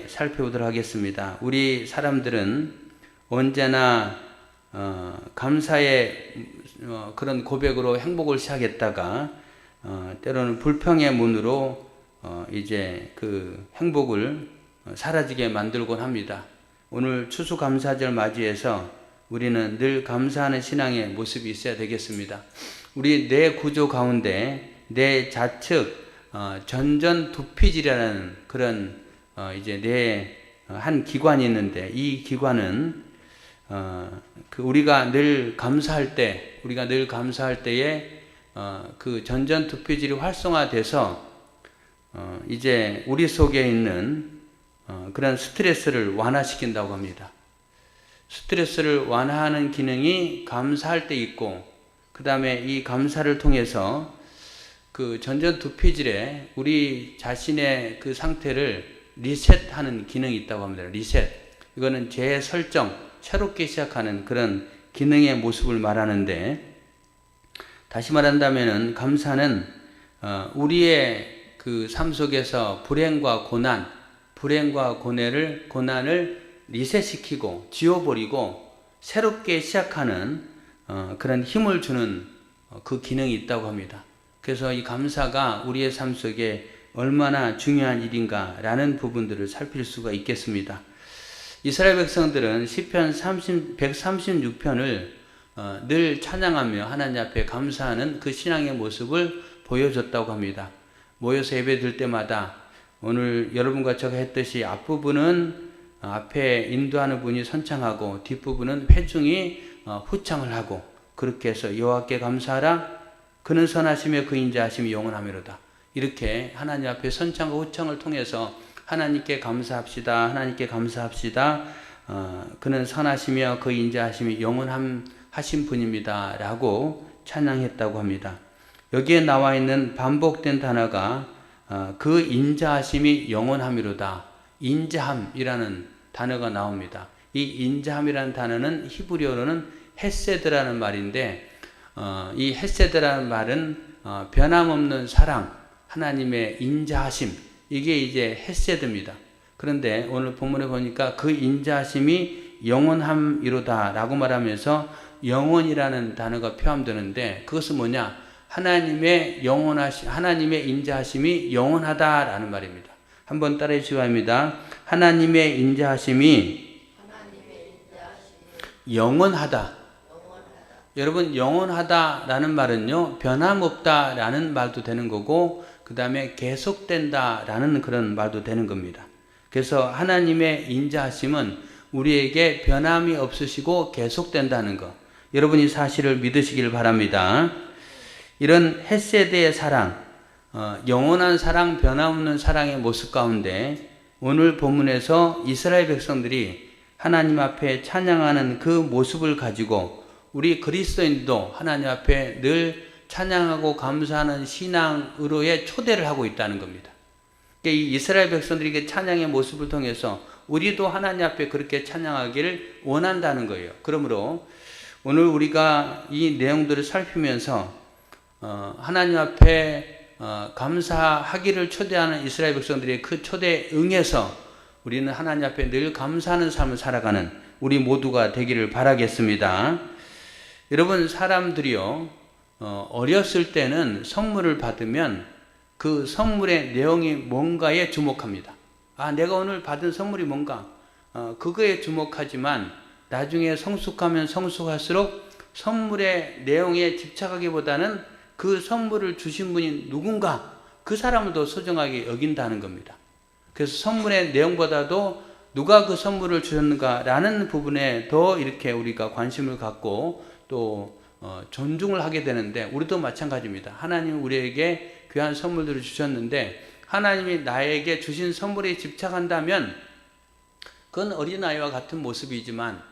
살펴보도록 하겠습니다. 우리 사람들은 언제나 감사의 그런 고백으로 행복을 시작했다가 때로는 불평의 문으로 이제 그 행복을 사라지게 만들곤 합니다. 오늘 추수감사절 맞이해서 우리는 늘 감사하는 신앙의 모습이 있어야 되겠습니다. 우리 뇌 구조 가운데 뇌 좌측 전전두피질이라는 그런 이제 뇌 한 기관이 있는데, 이 기관은 우리가 늘 감사할 때에 그 전전두피질이 활성화돼서 이제 우리 속에 있는 그런 스트레스를 완화시킨다고 합니다. 스트레스를 완화하는 기능이 감사할 때 있고, 그 다음에 이 감사를 통해서 그 전전두피질에 우리 자신의 그 상태를 리셋하는 기능이 있다고 합니다. 리셋. 이거는 재설정, 새롭게 시작하는 그런 기능의 모습을 말하는데, 다시 말한다면은 감사는 우리의 그 삶 속에서 불행과 고난을 리셋시키고 지워버리고 새롭게 시작하는 그런 힘을 주는 그 기능이 있다고 합니다. 그래서 이 감사가 우리의 삶 속에 얼마나 중요한 일인가라는 부분들을 살필 수가 있겠습니다. 이스라엘 백성들은 시편 136편을 늘 찬양하며 하나님 앞에 감사하는 그 신앙의 모습을 보여줬다고 합니다. 모여서 예배 드릴 때마다 오늘 여러분과 제가 했듯이 앞부분은 앞에 인도하는 분이 선창하고 뒷부분은 회중이 후창을 하고, 그렇게 해서 여호와께 감사하라, 그는 선하시며 그 인자하심이 영원하미로다. 이렇게 하나님 앞에 선창과 후창을 통해서 하나님께 감사합시다. 그는 선하시며 그 인자하심이 영원하신 분입니다 라고 찬양했다고 합니다. 여기에 나와 있는 반복된 단어가 그 인자하심이 영원하미로다. 인자함이라는 단어가 나옵니다. 이 인자함이라는 단어는 히브리어로는 헤세드라는 말인데, 이 헤세드라는 말은 변함없는 사랑, 하나님의 인자하심, 이게 이제 헤세드입니다. 그런데 오늘 본문에 보니까 그 인자하심이 영원함이로다 라고 말하면서 영원이라는 단어가 포함되는데, 그것은 뭐냐? 하나님의 인자하심이 영원하다라는 말입니다. 한번 따라해 주시기 바랍니다. 하나님의 인자하심이 영원하다. 여러분, 영원하다라는 말은요, 변함없다라는 말도 되는 거고, 그 다음에 계속된다라는 그런 말도 되는 겁니다. 그래서 하나님의 인자하심은 우리에게 변함이 없으시고 계속된다는 것, 여러분 이 사실을 믿으시길 바랍니다. 이런 헤세드의 사랑, 영원한 사랑, 변함없는 사랑의 모습 가운데 오늘 본문에서 이스라엘 백성들이 하나님 앞에 찬양하는 그 모습을 가지고 우리 그리스도인도 하나님 앞에 늘 찬양하고 감사하는 신앙으로의 초대를 하고 있다는 겁니다. 이 이스라엘 백성들에게 찬양의 모습을 통해서 우리도 하나님 앞에 그렇게 찬양하기를 원한다는 거예요. 그러므로 오늘 우리가 이 내용들을 살피면서 하나님 앞에 감사하기를 초대하는 이스라엘 백성들의 그 초대에 응해서 우리는 하나님 앞에 늘 감사하는 삶을 살아가는 우리 모두가 되기를 바라겠습니다. 여러분, 사람들이요, 어렸을 때는 선물을 받으면 그 선물의 내용이 뭔가에 주목합니다. 내가 오늘 받은 선물이 뭔가, 그거에 주목하지만 나중에 성숙하면 성숙할수록 선물의 내용에 집착하기보다는 그 선물을 주신 분이 누군가, 그 사람을 더 소중하게 여긴다는 겁니다. 그래서 선물의 내용보다도 누가 그 선물을 주셨는가라는 부분에 더 이렇게 우리가 관심을 갖고 또 존중을 하게 되는데, 우리도 마찬가지입니다. 하나님이 우리에게 귀한 선물들을 주셨는데 하나님이 나에게 주신 선물에 집착한다면 그건 어린아이와 같은 모습이지만,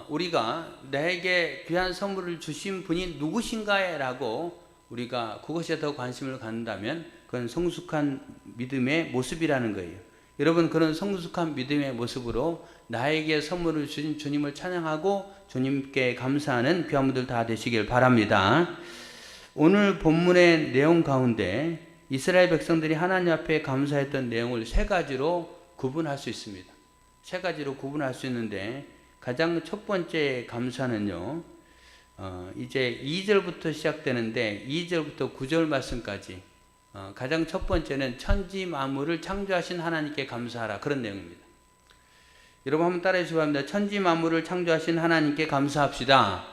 우리가 나에게 귀한 선물을 주신 분이 누구신가에 라고 우리가 그것에 더 관심을 갖는다면 그건 성숙한 믿음의 모습이라는 거예요. 여러분, 그런 성숙한 믿음의 모습으로 나에게 선물을 주신 주님을 찬양하고 주님께 감사하는 귀한 분들 다 되시길 바랍니다. 오늘 본문의 내용 가운데 이스라엘 백성들이 하나님 앞에 감사했던 내용을 세 가지로 구분할 수 있습니다. 세 가지로 구분할 수 있는데 가장 첫 번째 감사는요, 이제 2절부터 시작되는데 2절부터 9절 말씀까지 가장 첫 번째는 천지 만물을 창조하신 하나님께 감사하라, 그런 내용입니다. 여러분 한번 따라해 주시기 바랍니다. 천지 만물을 창조하신 하나님께 감사합시다.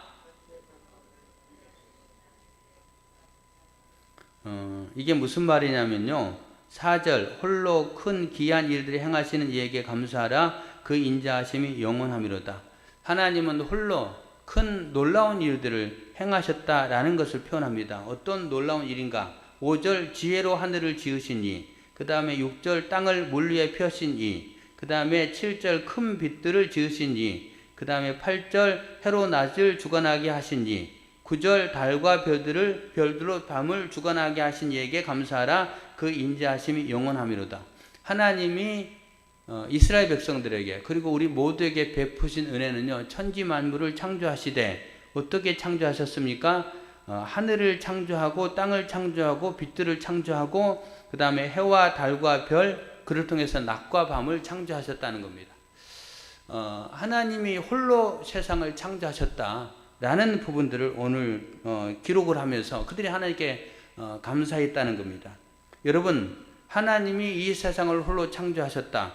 이게 무슨 말이냐면요, 4절 홀로 큰 기이한 일들을 행하시는 이에게 감사하라. 그 인자하심이 영원하미로다. 하나님은 홀로 큰 놀라운 일들을 행하셨다라는 것을 표현합니다. 어떤 놀라운 일인가? 5절 지혜로 하늘을 지으신 이, 그 다음에 6절 땅을 물 위에 펴신 이, 그 다음에 7절 큰 빛들을 지으신 이, 그 다음에 8절 해로 낮을 주관하게 하신 이, 9절 달과 별들로 밤을 주관하게 하신 이에게 감사하라. 그 인자하심이 영원하미로다. 하나님이 이스라엘 백성들에게 그리고 우리 모두에게 베푸신 은혜는요, 천지 만물을 창조하시되 어떻게 창조하셨습니까? 하늘을 창조하고 땅을 창조하고 빛들을 창조하고 그 다음에 해와 달과 별, 그를 통해서 낮과 밤을 창조하셨다는 겁니다. 하나님이 홀로 세상을 창조하셨다라는 부분들을 오늘 기록을 하면서 그들이 하나님께 감사했다는 겁니다. 여러분, 하나님이 이 세상을 홀로 창조하셨다.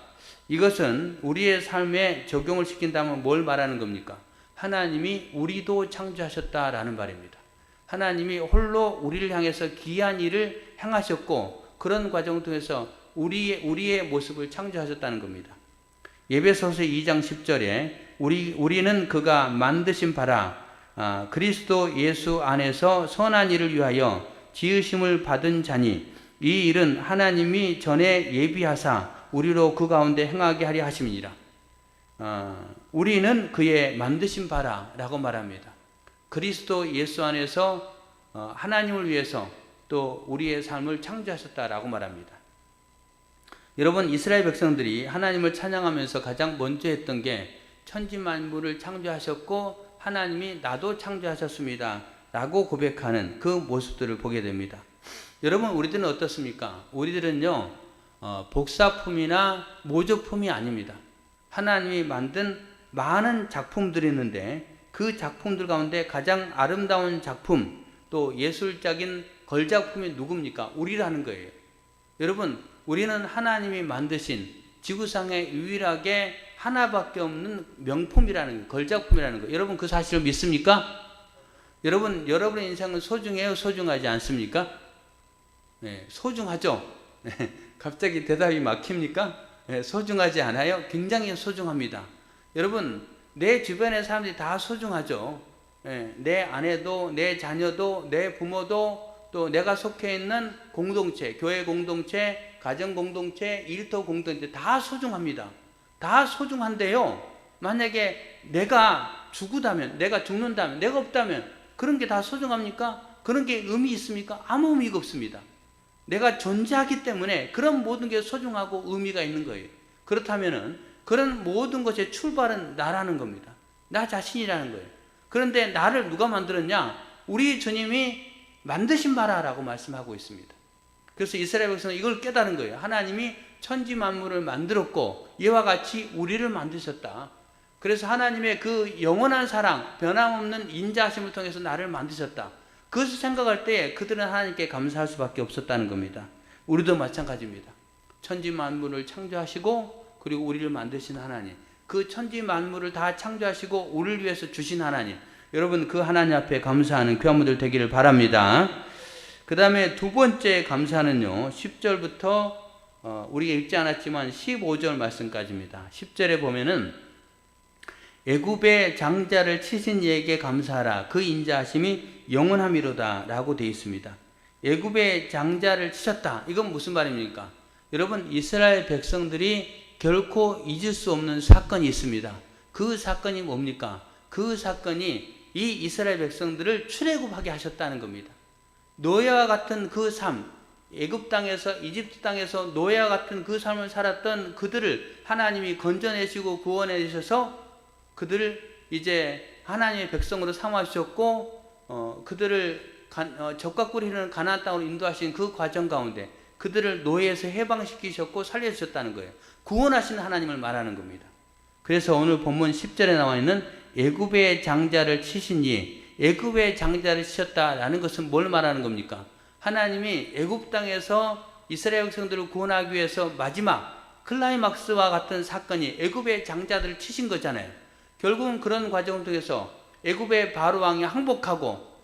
이것은 우리의 삶에 적용을 시킨다면 뭘 말하는 겁니까? 하나님이 우리도 창조하셨다라는 말입니다. 하나님이 홀로 우리를 향해서 기이한 일을 행하셨고 그런 과정을 통해서 우리의 모습을 창조하셨다는 겁니다. 에베소서 2장 10절에 우리는 그가 만드신 바라 그리스도 예수 안에서 선한 일을 위하여 지으심을 받은 자니 이 일은 하나님이 전에 예비하사 우리로 그 가운데 행하게 하려 하심이니라. 우리는 그의 만드신 바라라고 말합니다. 그리스도 예수 안에서 하나님을 위해서 또 우리의 삶을 창조하셨다라고 말합니다. 여러분, 이스라엘 백성들이 하나님을 찬양하면서 가장 먼저 했던 게 천지 만물을 창조하셨고 하나님이 나도 창조하셨습니다 라고 고백하는 그 모습들을 보게 됩니다. 여러분, 우리들은 어떻습니까? 우리들은요, 복사품이나 모조품이 아닙니다. 하나님이 만든 많은 작품들이 있는데 그 작품들 가운데 가장 아름다운 작품, 또 예술적인 걸작품이 누굽니까? 우리라는 거예요. 여러분, 우리는 하나님이 만드신 지구상에 유일하게 하나밖에 없는 명품이라는, 걸작품이라는 거. 여러분, 그 사실을 믿습니까? 여러분의 인생은 소중해요? 소중하지 않습니까? 네, 소중하죠? 네, 갑자기 대답이 막힙니까? 네, 소중하지 않아요? 굉장히 소중합니다. 여러분, 내 주변의 사람들이 다 소중하죠. 네, 내 아내도, 내 자녀도, 내 부모도, 또 내가 속해 있는 공동체, 교회 공동체, 가정 공동체, 일터 공동체 다 소중합니다. 다 소중한데요, 만약에 내가 죽는다면, 내가 없다면 그런 게 다 소중합니까? 그런 게 의미 있습니까? 아무 의미가 없습니다. 내가 존재하기 때문에 그런 모든 게 소중하고 의미가 있는 거예요. 그렇다면은 그런 모든 것의 출발은 나라는 겁니다. 나 자신이라는 거예요. 그런데 나를 누가 만들었냐? 우리 주님이 만드신 바라라고 말씀하고 있습니다. 그래서 이스라엘 백성은 이걸 깨달은 거예요. 하나님이 천지 만물을 만들었고 이와 같이 우리를 만드셨다. 그래서 하나님의 그 영원한 사랑, 변함없는 인자하심을 통해서 나를 만드셨다. 그것을 생각할 때 그들은 하나님께 감사할 수밖에 없었다는 겁니다. 우리도 마찬가지입니다. 천지 만물을 창조하시고 그리고 우리를 만드신 하나님, 그 천지 만물을 다 창조하시고 우리를 위해서 주신 하나님, 여러분 그 하나님 앞에 감사하는 귀한 분들 되기를 바랍니다. 그 다음에 두 번째 감사는요, 10절부터 우리가 읽지 않았지만 15절 말씀까지입니다. 10절에 보면은 애굽의 장자를 치신 이에게 감사하라. 그 인자하심이 영원하미로다 라고 되어 있습니다. 애굽의 장자를 치셨다. 이건 무슨 말입니까? 여러분, 이스라엘 백성들이 결코 잊을 수 없는 사건이 있습니다. 그 사건이 뭡니까? 그 사건이 이 이스라엘 백성들을 출애굽하게 하셨다는 겁니다. 노예와 같은 그 삶, 애굽 땅에서, 이집트 땅에서 노예와 같은 그 삶을 살았던 그들을 하나님이 건져내시고 구원해 주셔서 그들을 이제 하나님의 백성으로 삼아주셨고 그들을 젖과 꿀이 흐르는 가나안 땅으로 인도하신 그 과정 가운데 그들을 노예에서 해방시키셨고 살려주셨다는 거예요. 구원하신 하나님을 말하는 겁니다. 그래서 오늘 본문 10절에 나와 있는 애굽의 장자를 치시니, 애굽의 장자를 치셨다라는 것은 뭘 말하는 겁니까? 하나님이 애굽 땅에서 이스라엘 백성들을 구원하기 위해서 마지막 클라이막스와 같은 사건이 애굽의 장자들을 치신 거잖아요. 결국은 그런 과정을 통해서 애굽의 바로 왕이 항복하고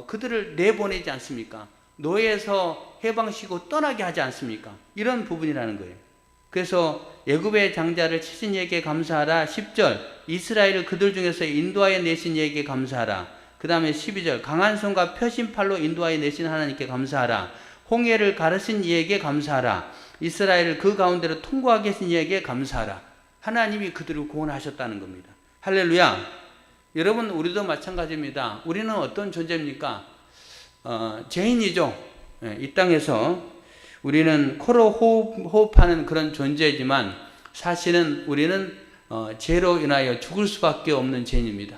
그들을 내보내지 않습니까? 노예에서 해방시키고 떠나게 하지 않습니까? 이런 부분이라는 거예요. 그래서 애굽의 장자를 치신 이에게 감사하라. 10절 이스라엘을 그들 중에서 인도하여 내신 이에게 감사하라. 그 다음에 12절 강한 손과 펴신 팔로 인도하여 내신 하나님께 감사하라. 홍해를 가르신 이에게 감사하라. 이스라엘을 그 가운데로 통과하게 하신 이에게 감사하라. 하나님이 그들을 구원하셨다는 겁니다. 할렐루야. 여러분, 우리도 마찬가지입니다. 우리는 어떤 존재입니까? 죄인이죠. 이 땅에서 우리는 코로 호흡하는 그런 존재이지만 사실은 우리는 죄로 인하여 죽을 수밖에 없는 죄인입니다.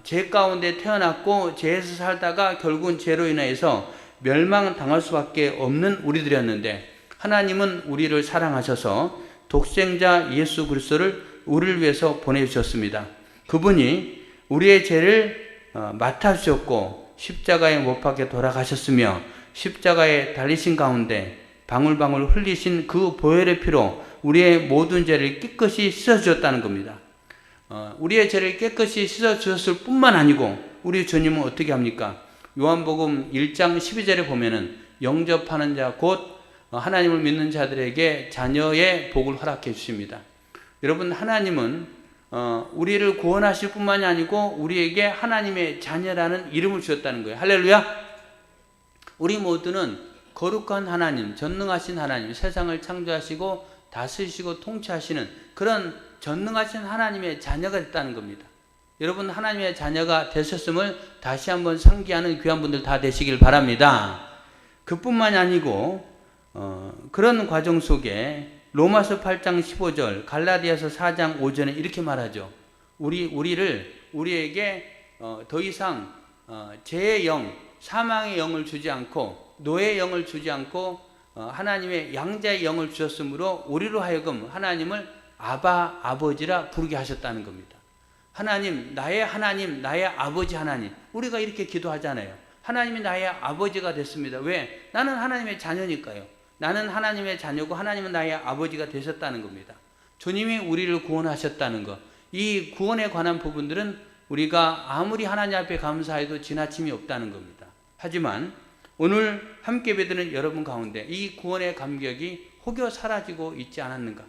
죄 가운데 태어났고 죄에서 살다가 결국은 죄로 인해서 멸망당할 수밖에 없는 우리들이었는데, 하나님은 우리를 사랑하셔서 독생자 예수 그리스도를 우리를 위해서 보내주셨습니다. 그분이 우리의 죄를 맡아주셨고 십자가에 못 박혀 돌아가셨으며, 십자가에 달리신 가운데 방울방울 흘리신 그 보혈의 피로 우리의 모든 죄를 깨끗이 씻어주셨다는 겁니다. 우리의 죄를 깨끗이 씻어주셨을 뿐만 아니고 우리 주님은 어떻게 합니까? 요한복음 1장 12절에 보면은 영접하는 자 곧 하나님을 믿는 자들에게 자녀의 복을 허락해 주십니다. 여러분, 하나님은 우리를 구원하실 뿐만이 아니고 우리에게 하나님의 자녀라는 이름을 주셨다는 거예요. 할렐루야. 우리 모두는 거룩한 하나님, 전능하신 하나님, 세상을 창조하시고 다스리시고 통치하시는 그런 전능하신 하나님의 자녀가 됐다는 겁니다. 여러분, 하나님의 자녀가 되셨음을 다시 한번 상기하는 귀한 분들 다 되시길 바랍니다. 그뿐만이 아니고 그런 과정 속에 로마서 8장 15절, 갈라디아서 4장 5절에 이렇게 말하죠. 우리에게 더 이상 죄의 영, 사망의 영을 주지 않고 노예의 영을 주지 않고 하나님의 양자의 영을 주셨으므로 우리로 하여금 하나님을 아바, 아버지라 부르게 하셨다는 겁니다. 하나님, 나의 아버지 하나님. 우리가 이렇게 기도하잖아요. 하나님이 나의 아버지가 됐습니다. 왜? 나는 하나님의 자녀니까요. 나는 하나님의 자녀고 하나님은 나의 아버지가 되셨다는 겁니다. 주님이 우리를 구원하셨다는 것. 이 구원에 관한 부분들은 우리가 아무리 하나님 앞에 감사해도 지나침이 없다는 겁니다. 하지만 오늘 함께 뵙는 여러분 가운데 이 구원의 감격이 혹여 사라지고 있지 않았는가?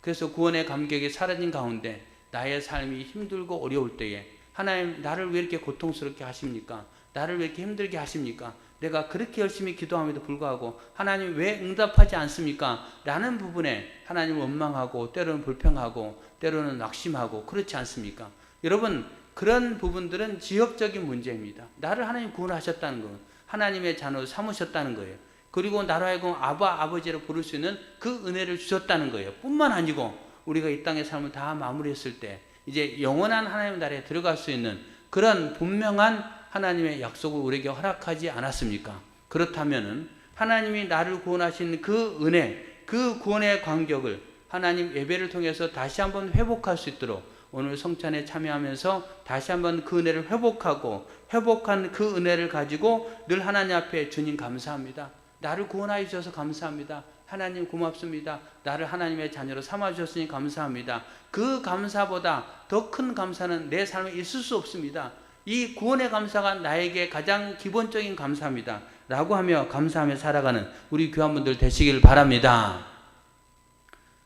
그래서 구원의 감격이 사라진 가운데 나의 삶이 힘들고 어려울 때에 하나님, 나를 왜 이렇게 고통스럽게 하십니까? 나를 왜 이렇게 힘들게 하십니까? 내가 그렇게 열심히 기도함에도 불구하고 하나님 왜 응답하지 않습니까? 라는 부분에 하나님을 원망하고 때로는 불평하고 때로는 낙심하고 그렇지 않습니까? 여러분, 그런 부분들은 지역적인 문제입니다. 나를 하나님 구원하셨다는 건 하나님의 자녀로 삼으셨다는 거예요. 그리고 나로 하여금 아바, 아버지로 부를 수 있는 그 은혜를 주셨다는 거예요. 뿐만 아니고 우리가 이 땅의 삶을 다 마무리했을 때 이제 영원한 하나님의 나라에 들어갈 수 있는 그런 분명한 하나님의 약속을 우리에게 허락하지 않았습니까? 그렇다면은 하나님이 나를 구원하신 그 은혜, 그 구원의 간격을 하나님 예배를 통해서 다시 한번 회복할 수 있도록 오늘 성찬에 참여하면서 다시 한번 그 은혜를 회복하고 회복한 그 은혜를 가지고 늘 하나님 앞에 주님 감사합니다. 나를 구원하여 주셔서 감사합니다. 하나님 고맙습니다. 나를 하나님의 자녀로 삼아주셨으니 감사합니다. 그 감사보다 더 큰 감사는 내 삶에 있을 수 없습니다. 이 구원의 감사가 나에게 가장 기본적인 감사입니다. 라고 하며 감사하며 살아가는 우리 교환분들 되시길 바랍니다.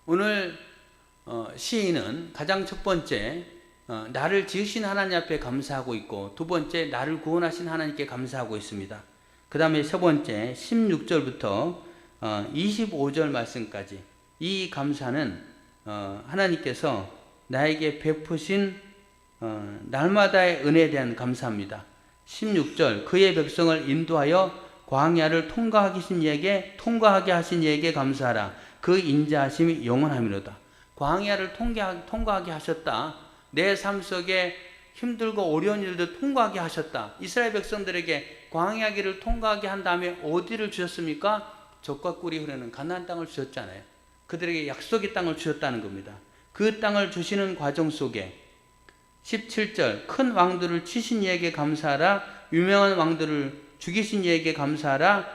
오늘 시인은 가장 첫 번째 나를 지으신 하나님 앞에 감사하고 있고, 두 번째 나를 구원하신 하나님께 감사하고 있습니다. 그 다음에 세 번째 16절부터 25절 말씀까지 이 감사는 하나님께서 나에게 베푸신 날마다의 은혜에 대한 감사합니다. 16절 그의 백성을 인도하여 광야를 통과하게 하신 이에게 감사하라. 그 인자하심이 영원함이로다. 광야를 통과하게 하셨다. 내 삶 속에 힘들고 어려운 일도 통과하게 하셨다. 이스라엘 백성들에게 광야길을 통과하게 한 다음에 어디를 주셨습니까? 젖과 꿀이 흐르는 가나안 땅을 주셨잖아요. 그들에게 약속의 땅을 주셨다는 겁니다. 그 땅을 주시는 과정 속에 17절 큰 왕들을 치신 이에게 감사하라. 유명한 왕들을 죽이신 이에게 감사하라.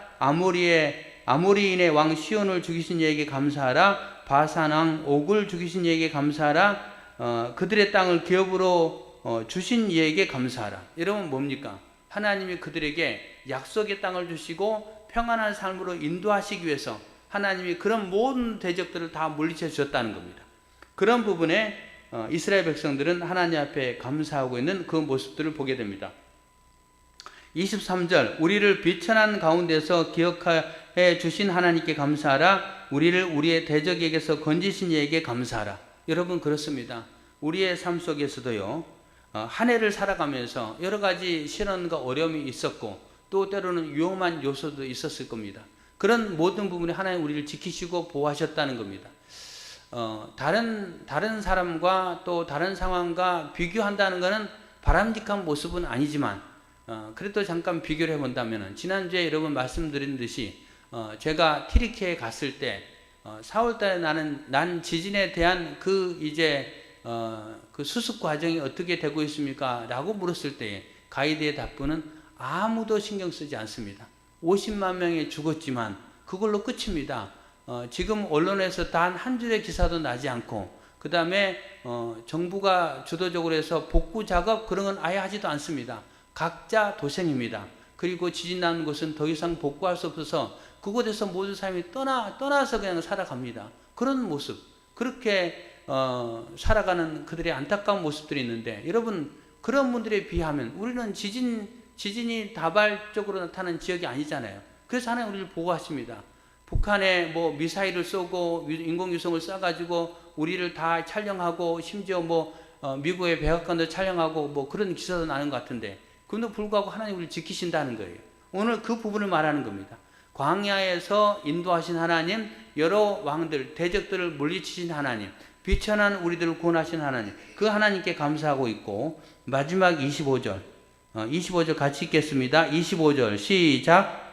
아모리인의 왕 시온을 죽이신 이에게 감사하라. 바산 왕 옥을 죽이신 이에게 감사하라. 그들의 땅을 기업으로 주신 이에게 감사하라. 여러분 뭡니까? 하나님이 그들에게 약속의 땅을 주시고 평안한 삶으로 인도하시기 위해서 하나님이 그런 모든 대적들을 다 물리쳐 주셨다는 겁니다. 그런 부분에 이스라엘 백성들은 하나님 앞에 감사하고 있는 그 모습들을 보게 됩니다. 23절 우리를 비천한 가운데서 기억해 주신 하나님께 감사하라. 우리를 우리의 대적에게서 건지신 이에게 감사하라. 여러분 그렇습니다. 우리의 삶 속에서도요, 한 해를 살아가면서 여러 가지 시련과 어려움이 있었고 또 때로는 위험한 요소도 있었을 겁니다. 그런 모든 부분에 하나님 우리를 지키시고 보호하셨다는 겁니다. 다른 사람과 또 다른 상황과 비교한다는 것은 바람직한 모습은 아니지만 그래도 잠깐 비교를 해본다면 지난주에 여러분 말씀드린 듯이 제가 튀르키예에 갔을 때 4월달에 난 지진에 대한 그 수습 과정이 어떻게 되고 있습니까? 라고 물었을 때에 가이드의 답변은 아무도 신경 쓰지 않습니다. 50만 명이 죽었지만 그걸로 끝입니다. 지금 언론에서 단 한 줄의 기사도 나지 않고 그 다음에 정부가 주도적으로 해서 복구 작업 그런 건 아예 하지도 않습니다. 각자 도생입니다. 그리고 지진 난 곳은 더 이상 복구할 수 없어서 그곳에서 모든 사람이 떠나서 그냥 살아갑니다. 그런 모습, 그렇게 살아가는 그들의 안타까운 모습들이 있는데 여러분 그런 분들에 비하면 우리는 지진이 다발적으로 나타나는 지역이 아니잖아요. 그래서 하나님 우리를 보호하십니다. 북한에 뭐 미사일을 쏘고 인공위성을 쏴가지고 우리를 다 촬영하고 심지어 미국의 백악관도 촬영하고 그런 기사도 나는 것 같은데 그럼에도 불구하고 하나님 우리를 지키신다는 거예요. 오늘 그 부분을 말하는 겁니다. 광야에서 인도하신 하나님, 여러 왕들, 대적들을 물리치신 하나님, 비천한 우리들을 구원하신 하나님, 그 하나님께 감사하고 있고 마지막 25절 같이 읽겠습니다. 25절 시작.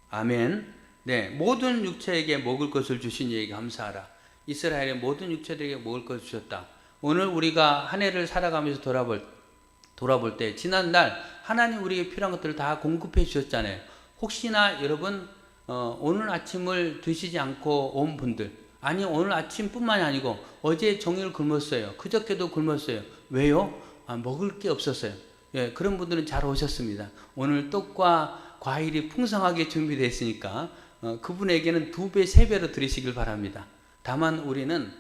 아멘. 네, 모든 육체에게 먹을 것을 주신 이에게 감사하라. 이스라엘의 모든 육체들에게 먹을 것을 주셨다. 오늘 우리가 한 해를 살아가면서 돌아볼 때 지난날 하나님 우리에게 필요한 것들을 다 공급해 주셨잖아요. 혹시나 여러분 오늘 아침을 드시지 않고 온 분들, 아니 오늘 아침뿐만이 아니고 어제 종일 굶었어요. 그저께도 굶었어요. 왜요? 먹을 게 없었어요. 예, 그런 분들은 잘 오셨습니다. 오늘 떡과 과일이 풍성하게 준비되어 있으니까 그분에게는 2배, 3배로 드리시길 바랍니다. 다만 우리는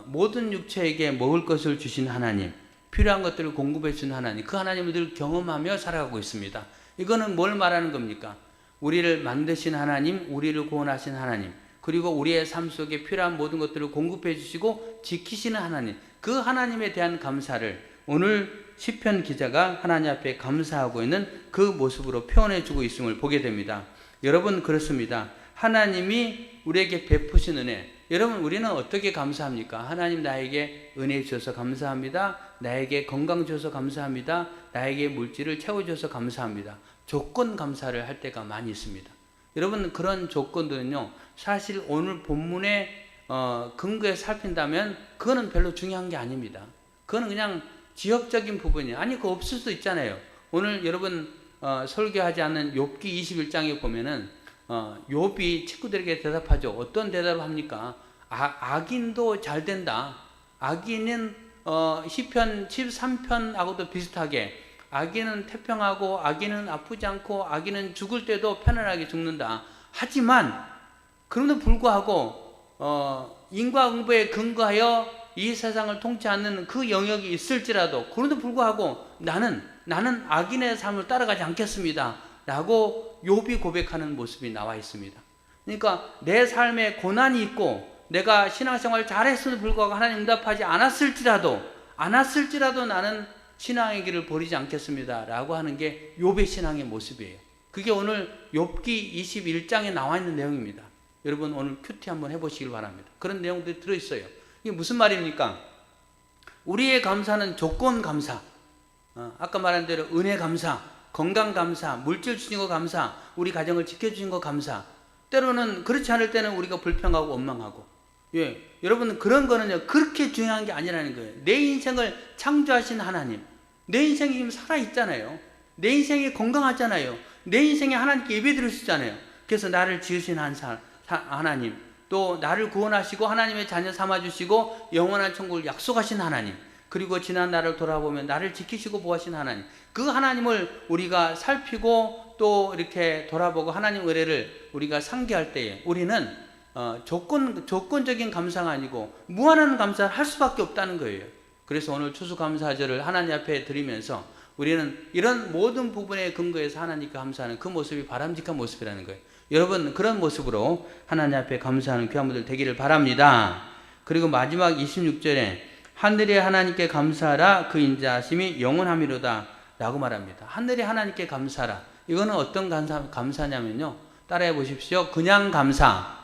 모든 육체에게 먹을 것을 주신 하나님, 필요한 것들을 공급해 주신 하나님, 그 하나님을 늘 경험하며 살아가고 있습니다. 이거는 뭘 말하는 겁니까? 우리를 만드신 하나님, 우리를 구원하신 하나님, 그리고 우리의 삶 속에 필요한 모든 것들을 공급해 주시고 지키시는 하나님, 그 하나님에 대한 감사를 오늘 시편 기자가 하나님 앞에 감사하고 있는 그 모습으로 표현해 주고 있음을 보게 됩니다. 여러분 그렇습니다. 하나님이 우리에게 베푸신 은혜, 여러분 우리는 어떻게 감사합니까? 하나님 나에게 은혜 주셔서 감사합니다. 나에게 건강 주셔서 감사합니다. 나에게 물질을 채워주셔서 감사합니다. 조건 감사를 할 때가 많이 있습니다. 여러분 그런 조건들은요 사실 오늘 본문의 근거에 살핀다면 그거는 별로 중요한 게 아닙니다. 그거는 그냥 지역적인 부분이에요. 아니 그거 없을 수도 있잖아요. 오늘 여러분 설교하지 않는 욥기 21장에 보면은 욥이 친구들에게 대답하죠. 어떤 대답을 합니까? 악인도 잘 된다. 악인은 시편 13편하고도 비슷하게 악인은 태평하고 악인은 아프지 않고 악인은 죽을 때도 편안하게 죽는다. 하지만 그럼에도 불구하고 인과응보에 근거하여 이 세상을 통치하는 그 영역이 있을지라도 그럼에도 불구하고 나는 악인의 삶을 따라가지 않겠습니다. 라고 욥이 고백하는 모습이 나와 있습니다. 그러니까 내 삶에 고난이 있고 내가 신앙생활을 잘했음에도 불구하고 하나님 응답하지 않았을지라도 나는 신앙의 길을 버리지 않겠습니다. 라고 하는 게 욥의 신앙의 모습이에요. 그게 오늘 욥기 21장에 나와 있는 내용입니다. 여러분 오늘 큐티 한번 해보시길 바랍니다. 그런 내용들이 들어있어요. 이게 무슨 말입니까? 우리의 감사는 조건 감사, 아까 말한 대로 은혜 감사, 건강 감사, 물질 주신 거 감사, 우리 가정을 지켜주신 거 감사. 때로는 그렇지 않을 때는 우리가 불평하고 원망하고. 예, 여러분 그런 거는요 그렇게 중요한 게 아니라는 거예요. 내 인생을 창조하신 하나님, 내 인생이 지금 살아있잖아요. 내 인생이 건강하잖아요. 내 인생에 하나님께 예배드릴 수 있잖아요. 그래서 나를 지으신 하나님, 또 나를 구원하시고 하나님의 자녀 삼아주시고 영원한 천국을 약속하신 하나님, 그리고 지난 날을 돌아보면 나를 지키시고 보호하신 하나님, 그 하나님을 우리가 살피고 또 이렇게 돌아보고 하나님 의뢰를 우리가 상기할 때에 우리는 조건적인 감사가 아니고 무한한 감사를 할 수밖에 없다는 거예요. 그래서 오늘 추수감사절을 하나님 앞에 드리면서 우리는 이런 모든 부분에 근거해서 하나님께 감사하는 그 모습이 바람직한 모습이라는 거예요. 여러분 그런 모습으로 하나님 앞에 감사하는 귀한 분들 되기를 바랍니다. 그리고 마지막 26절에 하늘의 하나님께 감사하라 그 인자하심이 영원함이로다 라고 말합니다. 하늘의 하나님께 감사하라. 이거는 어떤 감사냐면요, 따라해 보십시오. 그냥 감사.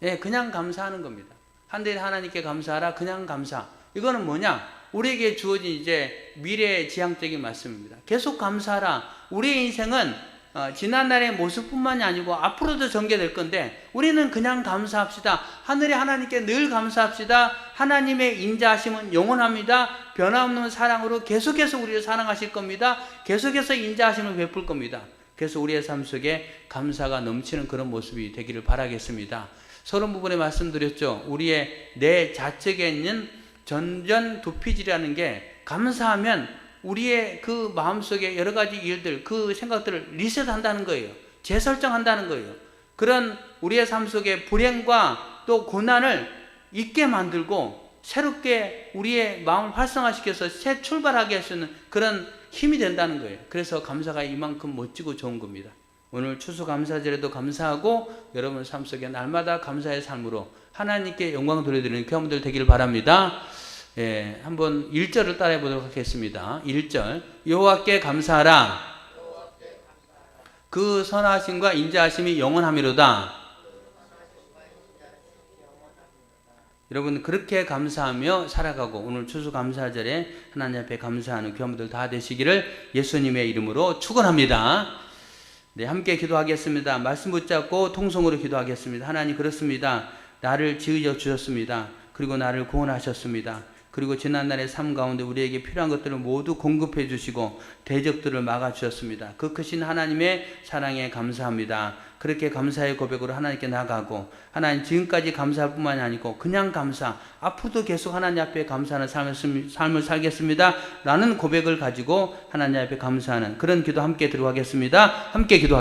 예, 그냥 감사하는 겁니다. 하늘의 하나님께 감사하라. 그냥 감사. 이거는 뭐냐? 우리에게 주어진 이제 미래의 지향적인 말씀입니다. 계속 감사하라. 우리의 인생은 지난날의 모습뿐만이 아니고 앞으로도 전개될 건데 우리는 그냥 감사합시다. 하늘의 하나님께 늘 감사합시다. 하나님의 인자하심은 영원합니다. 변함없는 사랑으로 계속해서 우리를 사랑하실 겁니다. 계속해서 인자하심을 베풀 겁니다. 그래서 우리의 삶 속에 감사가 넘치는 그런 모습이 되기를 바라겠습니다. 서론 부분에 말씀드렸죠. 우리의 내 자측에 있는 전전두피질이라는 게 감사하면 우리의 그 마음속에 여러 가지 일들, 그 생각들을 리셋한다는 거예요. 재설정한다는 거예요. 그런 우리의 삶 속에 불행과 또 고난을 잊게 만들고 새롭게 우리의 마음을 활성화시켜서 새 출발하게 할 수 있는 그런 힘이 된다는 거예요. 그래서 감사가 이만큼 멋지고 좋은 겁니다. 오늘 추수감사절에도 감사하고 여러분 삶 속에 날마다 감사의 삶으로 하나님께 영광 돌려드리는 귀한 분들 되기를 바랍니다. 예, 한번 1절을 따라해 보도록 하겠습니다. 1절 여호와께 감사하라. 그 선하심과 인자하심이 영원함이로다. 여러분 그렇게 감사하며 살아가고 오늘 추수감사절에 하나님 앞에 감사하는 귀한 분들 다 되시기를 예수님의 이름으로 축원합니다. 네, 함께 기도하겠습니다. 말씀 붙잡고 통성으로 기도하겠습니다. 하나님 그렇습니다. 나를 지으여 주셨습니다. 그리고 나를 구원하셨습니다. 그리고 지난날의 삶 가운데 우리에게 필요한 것들을 모두 공급해 주시고 대적들을 막아 주셨습니다. 그 크신 하나님의 사랑에 감사합니다. 그렇게 감사의 고백으로 하나님께 나가고 하나님 지금까지 감사할 뿐만이 아니고 그냥 감사, 앞으로도 계속 하나님 앞에 감사하는 삶을 살겠습니다 라는 고백을 가지고 하나님 앞에 감사하는 그런 기도 함께 들어가겠습니다. 함께 기도